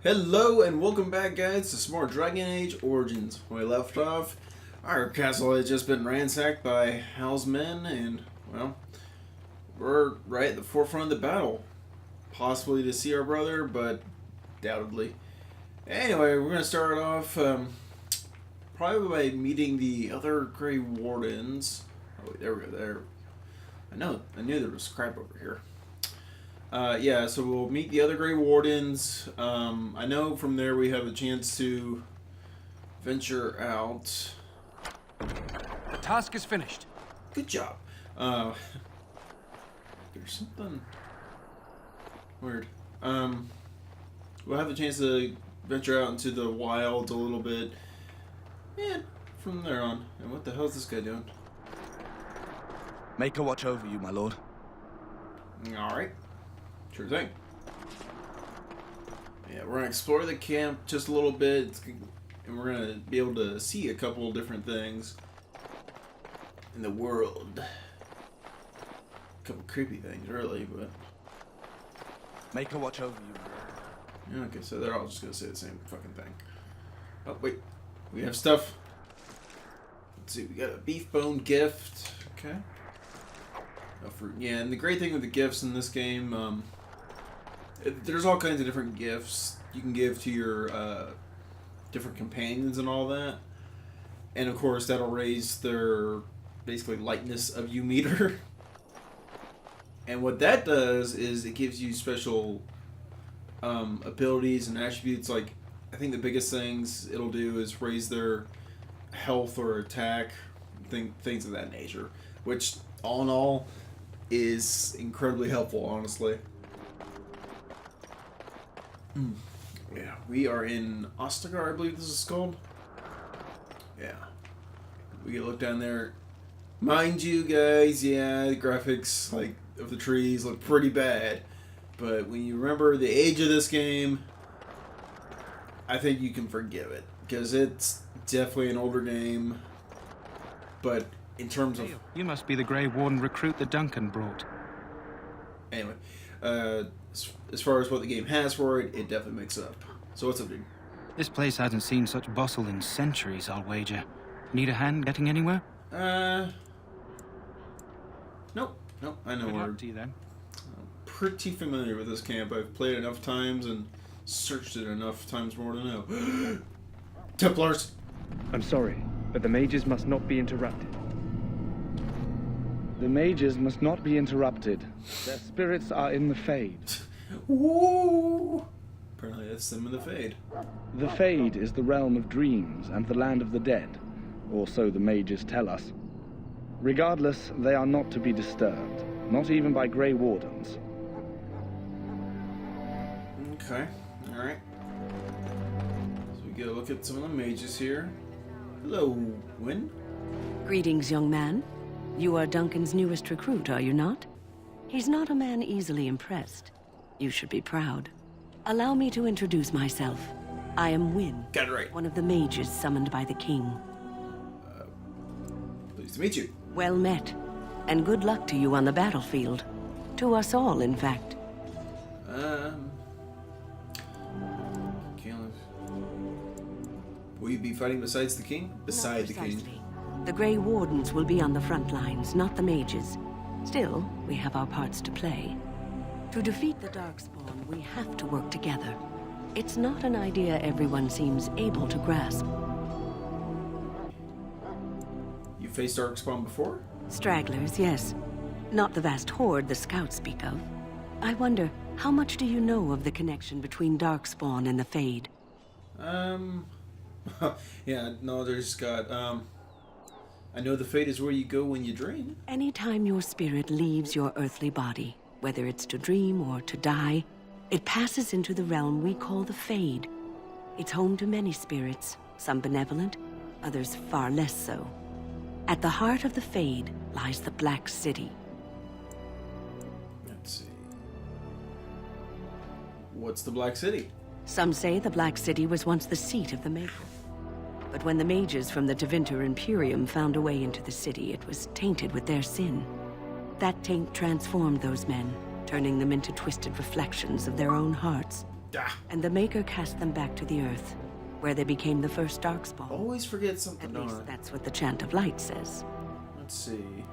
Hello and welcome back, guys, to some more Dragon Age Origins. When we left off, our castle had just been ransacked by Hal's men, and, well, we're right at the forefront of the battle. Possibly to see our brother, but doubtedly. Anyway, we're going to start off probably by meeting the other Grey Wardens. Oh, wait, there we go, there. I knew there was crap over here. Yeah, so we'll meet the other Grey Wardens. I know from there we have a chance to venture out. The task is finished. Good job. There's something weird. We'll have a chance to venture out into the wilds a little bit. And from there on. And what the hell is this guy doing? Make her watch over you, my lord. Alright. Sure thing. Yeah, we're going to explore the camp just a little bit, and we're going to be able to see a couple of different things in the world. A couple creepy things, really, but... Make her watch over you, my lord. Yeah, okay, so they're all just going to say the same fucking thing. Oh, wait. We have stuff. Let's see, we got a beef bone gift. Okay. No fruit. Yeah, and the great thing with the gifts in this game, there's all kinds of different gifts you can give to your different companions and all that. And of course, that'll raise their basically lightness of you meter. And what that does is it gives you special abilities and attributes. Like, I think the biggest things it'll do is raise their health or attack, things of that nature. Which, all in all, is incredibly helpful, honestly. Yeah, we are in Ostagar, I believe this is called. Yeah. We can look down there. Mind you, guys, yeah, the graphics like of the trees look pretty bad. But when you remember the age of this game, I think you can forgive it. Because it's definitely an older game. But in terms of... You must be the Grey Warden recruit that Duncan brought. Anyway, as far as what the game has for it, it definitely makes it up. So what's up, dude? This place hasn't seen such bustle in centuries, I'll wager. Need a hand getting anywhere? Nope, I know Good where. luck to you then. I'm pretty familiar with this camp. I've played it enough times and searched it enough times more to know. Templars! I'm sorry, but the mages must not be interrupted. The mages must not be interrupted. Their spirits are in the Fade. Woo! Apparently that's them in the Fade. The Fade is the realm of dreams and the land of the dead, or so the mages tell us. Regardless, they are not to be disturbed, not even by Grey Wardens. Okay, alright. So we get a look at some of the mages here. Hello, Wynn. Greetings, young man. You are Duncan's newest recruit, are you not? He's not a man easily impressed. You should be proud. Allow me to introduce myself. I am Wynn. Got it right. One of the mages summoned by the king. Pleased to meet you. Well met. And good luck to you on the battlefield. To us all, in fact. Okay, will you be fighting besides the king? Beside the king. Precisely. The Grey Wardens will be on the front lines, not the mages. Still, we have our parts to play. To defeat the Darkspawn, we have to work together. It's not an idea everyone seems able to grasp. You faced Darkspawn before? Stragglers, yes. Not the vast horde the scouts speak of. I wonder, how much do you know of the connection between Darkspawn and the Fade? Yeah, no, there's got, I know the Fate is where you go when you dream. Anytime your spirit leaves your earthly body, whether it's to dream or to die, it passes into the realm we call the Fade. It's home to many spirits, some benevolent, others far less so. At the heart of the Fade lies the Black City. Let's see. What's the Black City? Some say the Black City was once the seat of the Maker. But when the mages from the Tevinter Imperium found a way into the city, it was tainted with their sin. That taint transformed those men, turning them into twisted reflections of their own hearts. Ah, and the Maker cast them back to the Earth, where they became the first Darkspawn. always forget something. At don't least I? that's what the Chant of Light says. Let's see.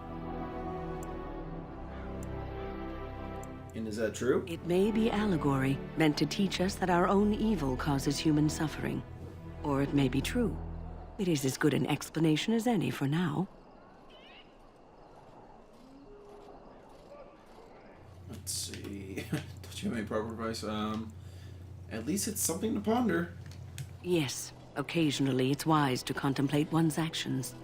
And is that true? It may be allegory, meant to teach us that our own evil causes human suffering. Or it may be true. It is as good an explanation as any for now. Let's see. Don't you have any proper advice? At least it's something to ponder. Yes, occasionally it's wise to contemplate one's actions.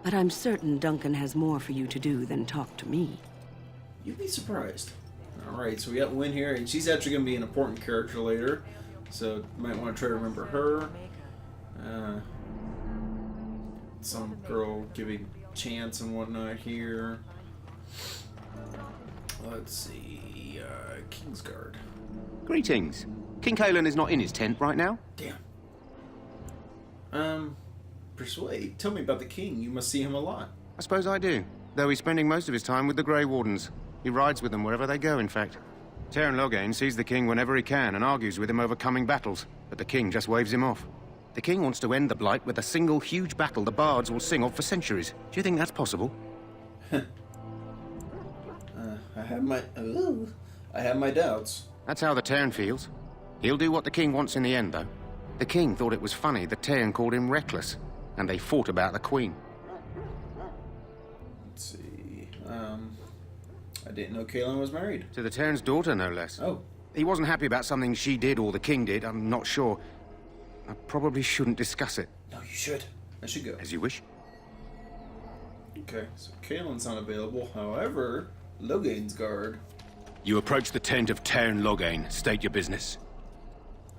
But I'm certain Duncan has more for you to do than talk to me. You'd be surprised. Alright, so we got Wynn here, and she's actually going to be an important character later. So you might want to try to remember her. Some girl giving chants and whatnot here. Let's see. Kingsguard. Greetings. King Kalen is not in his tent right now. Damn. Persuade. Tell me about the king. You must see him a lot. I suppose I do, though he's spending most of his time with the Grey Wardens. He rides with them wherever they go, in fact. Teyrn Loghain sees the king whenever he can and argues with him over coming battles, but the king just waves him off. The king wants to end the Blight with a single huge battle the bards will sing of for centuries. Do you think that's possible? I have my doubts. That's how the Teyrn feels. He'll do what the king wants in the end, though. The king thought it was funny that Teyrn called him reckless, and they fought about the queen. Let's see. I didn't know Kalen was married. To the Teyrn's daughter, no less. Oh. He wasn't happy about something she did or the king did, I'm not sure. I probably shouldn't discuss it. No, you should. I should go. As you wish. Okay, so Kalen's not available. However, Loghain's guard. You approach the tent of Teyrn Loghain. State your business.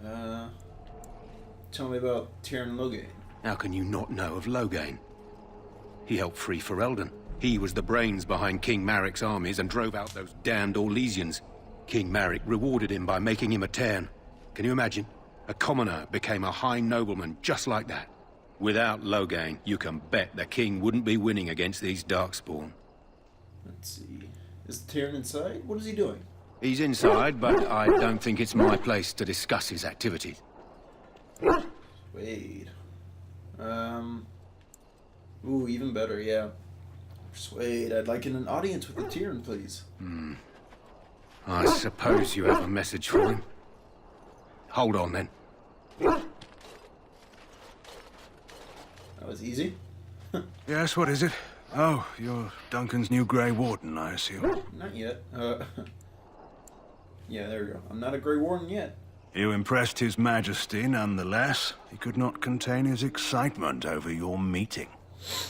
Tell me about Teyrn Loghain. How can you not know of Loghain? He helped free Ferelden. He was the brains behind King Maric's armies and drove out those damned Orlesians. King Maric rewarded him by making him a Teyrn. Can you imagine? A commoner became a high nobleman just like that. Without Loghain, you can bet the king wouldn't be winning against these Darkspawn. Let's see. Is Teyrn inside? What is he doing? He's inside, but I don't think it's my place to discuss his activities. Persuade. Ooh, even better, yeah. Persuade. I'd like an audience with the Teyrn, please. I suppose you have a message for him. Hold on, then. That was easy. Yes, what is it? Oh, you're Duncan's new Grey Warden, I assume. Not yet. Yeah, there we go. I'm not a Grey Warden yet. You impressed His Majesty nonetheless. He could not contain his excitement over your meeting.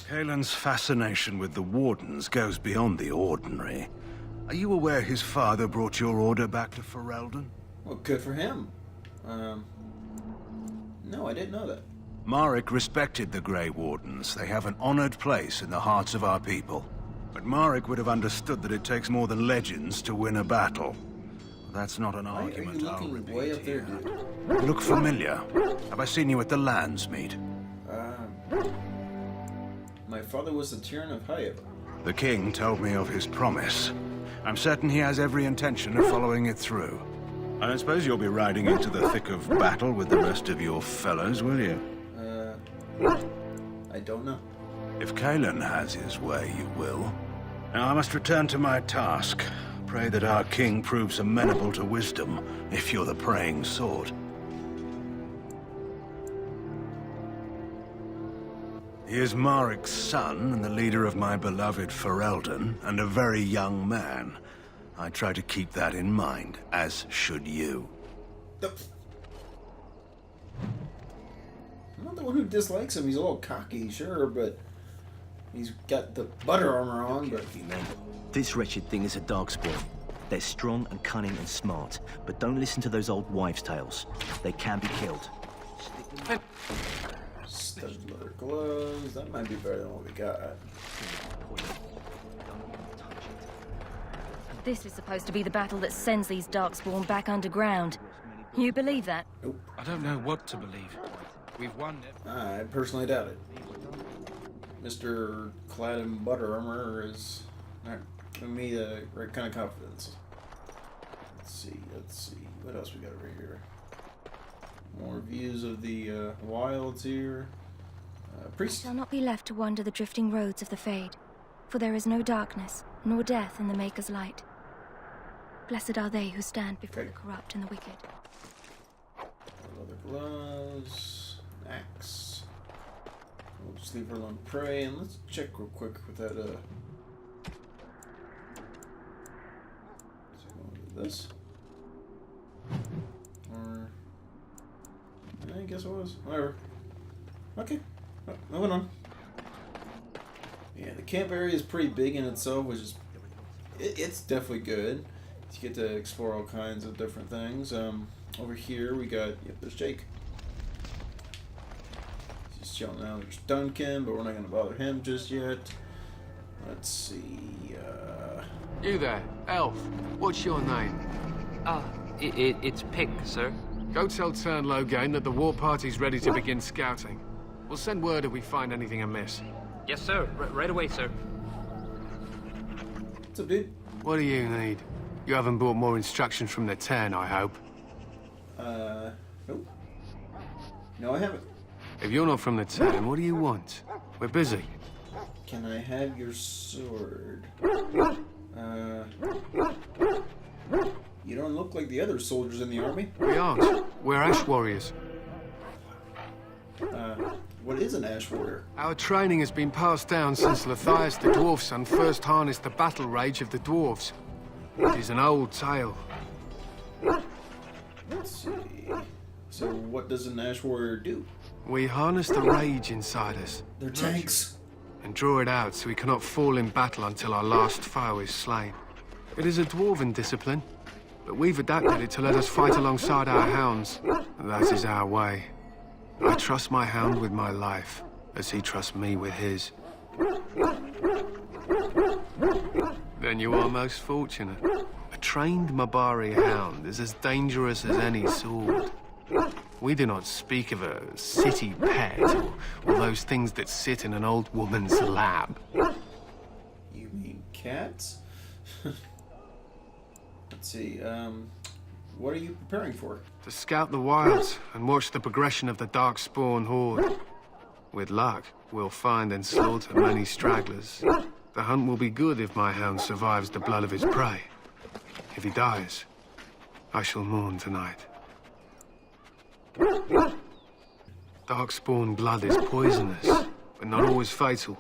Kalen's fascination with the Wardens goes beyond the ordinary. Are you aware his father brought your order back to Ferelden? Well, good for him. No, I didn't know that. Maric respected the Grey Wardens. They have an honored place in the hearts of our people. But Maric would have understood that it takes more than legends to win a battle. That's not an Why are you argument I'll looking repeat way up there, here. dude? You look familiar. Have I seen you at the Landsmeet? My father was the Teyrn of Hyatt. The king told me of his promise. I'm certain he has every intention of following it through. I don't suppose you'll be riding into the thick of battle with the rest of your fellows, will you? I don't know. If Kalen has his way, you will. Now I must return to my task. Pray that our king proves amenable to wisdom, if you're the praying sort. He is Maric's son and the leader of my beloved Ferelden, and a very young man. I try to keep that in mind, as should you. I'm not the one who dislikes him. He's a little cocky, sure, but he's got the butter armor on, but... This wretched thing is a darkspawn. They're strong and cunning and smart, but don't listen to those old wives' tales. They can be killed. Studded leather gloves. That might be better than what we got. This is supposed to be the battle that sends these Darkspawn back underground. You believe that? Nope. I don't know what to believe. We've won it. I personally doubt it. Mr. Clad in butter armor is not giving me the right kind of confidence. Let's see. What else we got over here? more views of the wilds here. Priest. Shall not be left to wander the drifting roads of the Fade, for there is no darkness, nor death in the Maker's light. Blessed are they who stand before the corrupt and the wicked. Leather gloves, an axe. We'll just leave her alone to pray, and let's check real quick with that, this? Or... I guess it was. Whatever. Okay. Moving on. Yeah, the camp area is pretty big in itself, which is... It's definitely good. You get to explore all kinds of different things. Over here we got... Yep, there's Jake. Just chilling out. There's Duncan, but we're not going to bother him just yet. Let's see... You there, elf. What's your name? It's Pick, sir. Go tell Tern Logain that the war party's ready to begin scouting. We'll send word if we find anything amiss. Yes, sir. Right away, sir. What's up, dude? What do you need? You haven't brought more instructions from the Tern, I hope. Nope. No, I haven't. If you're not from the Tern, what do you want? We're busy. Can I have your sword? You don't look like the other soldiers in the army. We aren't. We're Ash Warriors. What is an Ash Warrior? Our training has been passed down since Lathias the Dwarf Son first harnessed the battle rage of the dwarves. It is an old tale. Let's see. So what does an Ash Warrior do? We harness the rage inside us. They're tanks. And draw it out so we cannot fall in battle until our last foe is slain. It is a dwarven discipline, but we've adapted it to let us fight alongside our hounds. That is our way. I trust my hound with my life, as he trusts me with his. Then you are most fortunate. A trained Mabari hound is as dangerous as any sword. We do not speak of a city pet, or those things that sit in an old woman's lap. You mean cats? Let's see, what are you preparing for? To scout the wilds and watch the progression of the Darkspawn horde. With luck, we'll find and slaughter many stragglers. The hunt will be good if my hound survives the blood of his prey. If he dies, I shall mourn tonight. Darkspawn blood is poisonous, but not always fatal.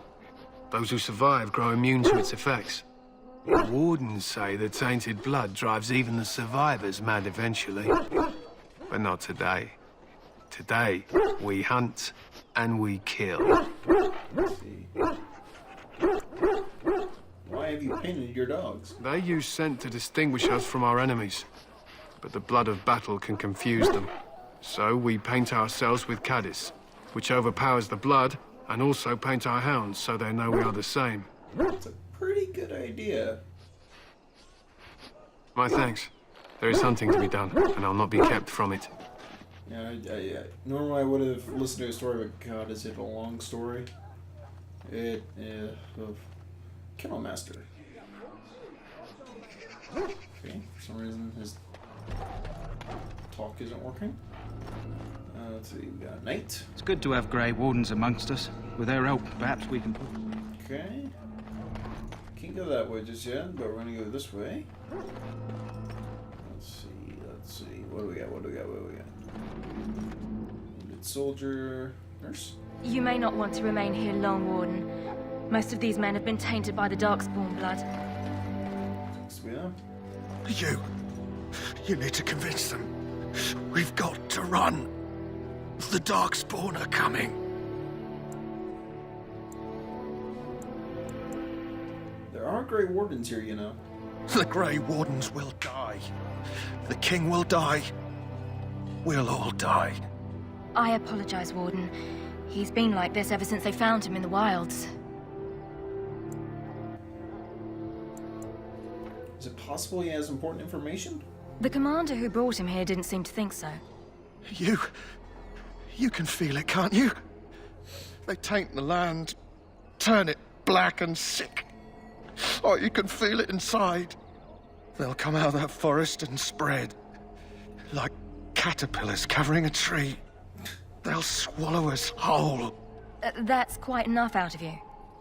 Those who survive grow immune to its effects. The wardens say that tainted blood drives even the survivors mad eventually. But not today. Today, we hunt and we kill. Let's see. Why have you painted your dogs? They use scent to distinguish us from our enemies. But the blood of battle can confuse them. So we paint ourselves with Caddis, which overpowers the blood, and also paint our hounds so they know we are the same. That's a pretty good idea. My thanks. There is hunting to be done, and I'll not be kept from it. Yeah, normally I would have listened to a story, but God, is it a long story? Of Kennel Master. Okay, for some reason his talk isn't working. Let's see, we got Knight. It's good to have Grey Wardens amongst us. With their help, perhaps we can... Okay. Can't go that way just yet, but we're gonna go this way. Let's see. What do we got? Wounded soldier. Nurse? You may not want to remain here long, Warden. Most of these men have been tainted by the Darkspawn blood. You need to convince them. We've got to run. The Darkspawn are coming. There are Grey Wardens here, you know. The Grey Wardens will die. The King will die. We'll all die. I apologize, Warden. He's been like this ever since they found him in the wilds. Is it possible he has important information? The commander who brought him here didn't seem to think so. You can feel it, can't you? They taint the land, turn it black and sick. Oh, you can feel it inside. They'll come out of that forest and spread. Like caterpillars covering a tree. They'll swallow us whole. That's quite enough out of you.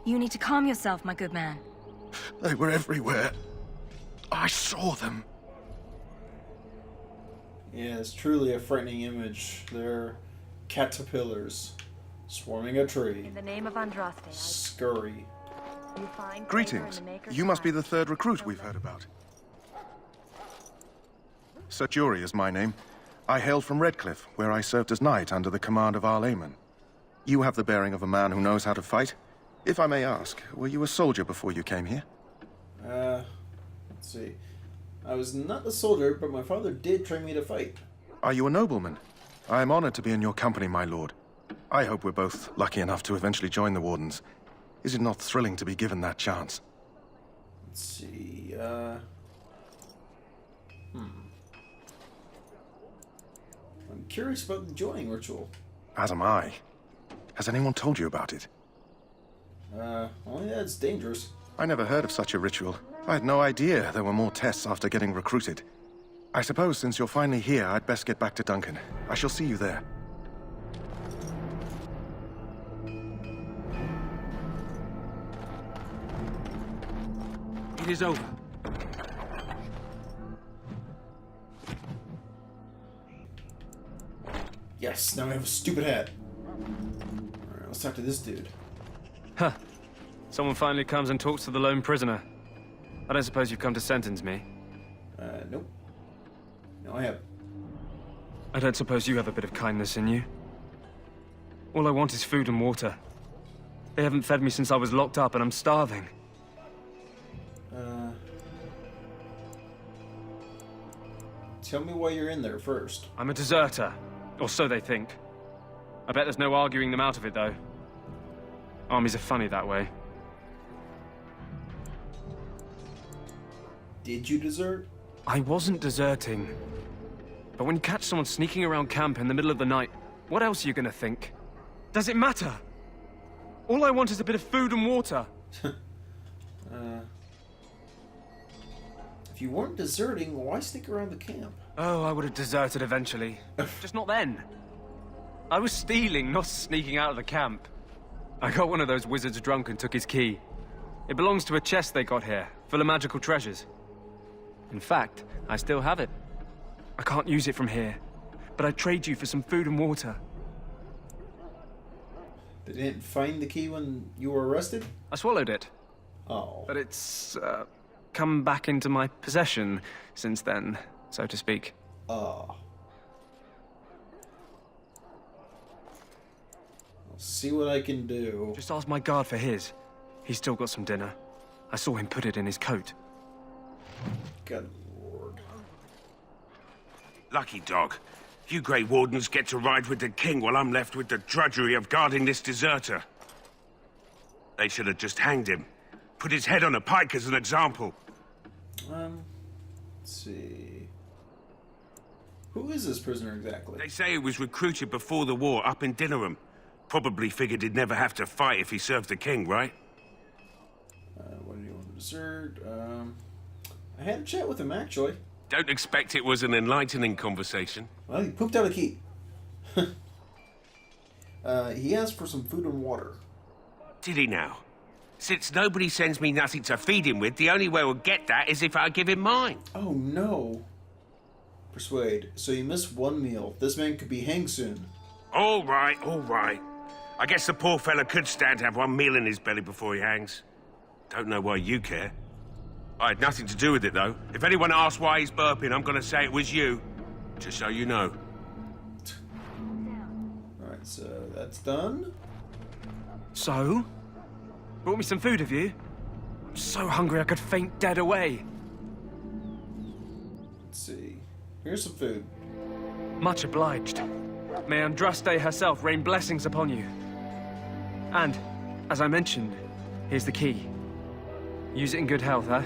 You need to calm yourself, my good man. They were everywhere. I saw them. Yeah, it's truly a frightening image. They're caterpillars swarming a tree. In the name of Andraste, Scurry. you find Greetings. You must be the third recruit we've heard about. Sir Jury is my name. I hail from Redcliffe, where I served as knight under the command of our layman. You have the bearing of a man who knows how to fight. If I may ask, were you a soldier before you came here? Let's see. I was not a soldier, but my father did train me to fight. Are you a nobleman? I am honored to be in your company, my lord. I hope we're both lucky enough to eventually join the Wardens. Is it not thrilling to be given that chance? Let's see, I'm curious about the joining ritual. As am I. Has anyone told you about it? Well, yeah, it's dangerous. I never heard of such a ritual. I had no idea there were more tests after getting recruited. I suppose since you're finally here, I'd best get back to Duncan. I shall see you there. It is over. Yes, now I have a stupid hat. Alright, let's talk to this dude. Huh. Someone finally comes and talks to the lone prisoner. I don't suppose you've come to sentence me. Nope. No, I have. I don't suppose you have a bit of kindness in you. All I want is food and water. They haven't fed me since I was locked up, and I'm starving. Tell me why you're in there first. I'm a deserter. Or so they think. I bet there's no arguing them out of it, though. Armies are funny that way. Did you desert? I wasn't deserting. But when you catch someone sneaking around camp in the middle of the night, what else are you gonna think? Does it matter? All I want is a bit of food and water. If you weren't deserting, why stick around the camp? Oh, I would have deserted eventually. Just not then. I was stealing, not sneaking out of the camp. I got one of those wizards drunk and took his key. It belongs to a chest they got here, full of magical treasures. In fact, I still have it. I can't use it from here, but I'd trade you for some food and water. They didn't find the key when you were arrested? I swallowed it. Oh. But it's, come back into my possession since then, so to speak. Oh. I'll see what I can do. Just ask my guard for his. He's still got some dinner. I saw him put it in his coat. Good lord. Lucky dog. You Grey Wardens get to ride with the king while I'm left with the drudgery of guarding this deserter. They should have just hanged him. Put his head on a pike as an example. Let's see. Who is this prisoner exactly? They say he was recruited before the war up in Dinnerham. Probably figured he'd never have to fight if he served the king, right? What do you want to desert? I had a chat with him, actually. Don't expect it was an enlightening conversation. Well, he pooped out a key. He asked for some food and water. Did he now? Since nobody sends me nothing to feed him with, the only way we'll get that is if I give him mine. Oh, no. Persuade. So you missed one meal. This man could be hanged soon. All right, all right. I guess the poor fella could stand to have one meal in his belly before he hangs. Don't know why you care. I had nothing to do with it, though. If anyone asks why he's burping, I'm gonna say it was you. Just so you know. Alright, so that's done. So? Brought me some food, have you? I'm so hungry I could faint dead away. Let's see. Here's some food. Much obliged. May Andraste herself rain blessings upon you. And, as I mentioned, here's the key. Use it in good health, huh?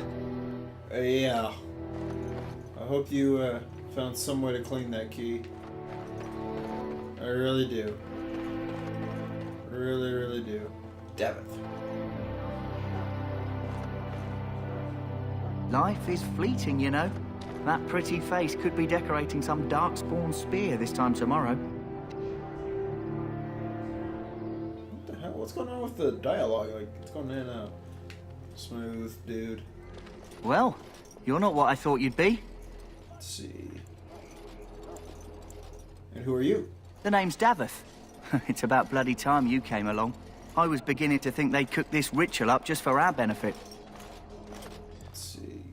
Yeah. I hope you found some way to clean that key. I really do. Really, really do. Damn it. Life is fleeting, you know. That pretty face could be decorating some darkspawn spear this time tomorrow. What the hell? What's going on with the dialogue? Like, it's going in and out. Smooth, dude. Well, you're not what I thought you'd be. Let's see. And who are you? The name's Davith. It's about bloody time you came along. I was beginning to think they'd cook this ritual up just for our benefit. Let's see.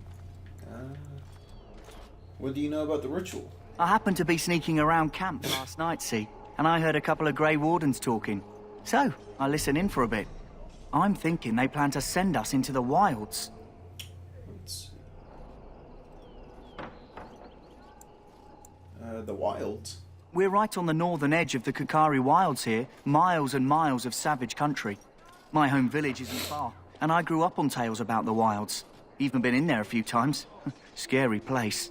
What do you know about the ritual? I happened to be sneaking around camp last night, see, and I heard a couple of Grey Wardens talking. So, I listened in for a bit. I'm thinking they plan to send us into the wilds. Let's see. The wilds? We're right on the northern edge of the Kukari Wilds here, miles and miles of savage country. My home village isn't far, and I grew up on tales about the wilds. Even been in there a few times. Scary place.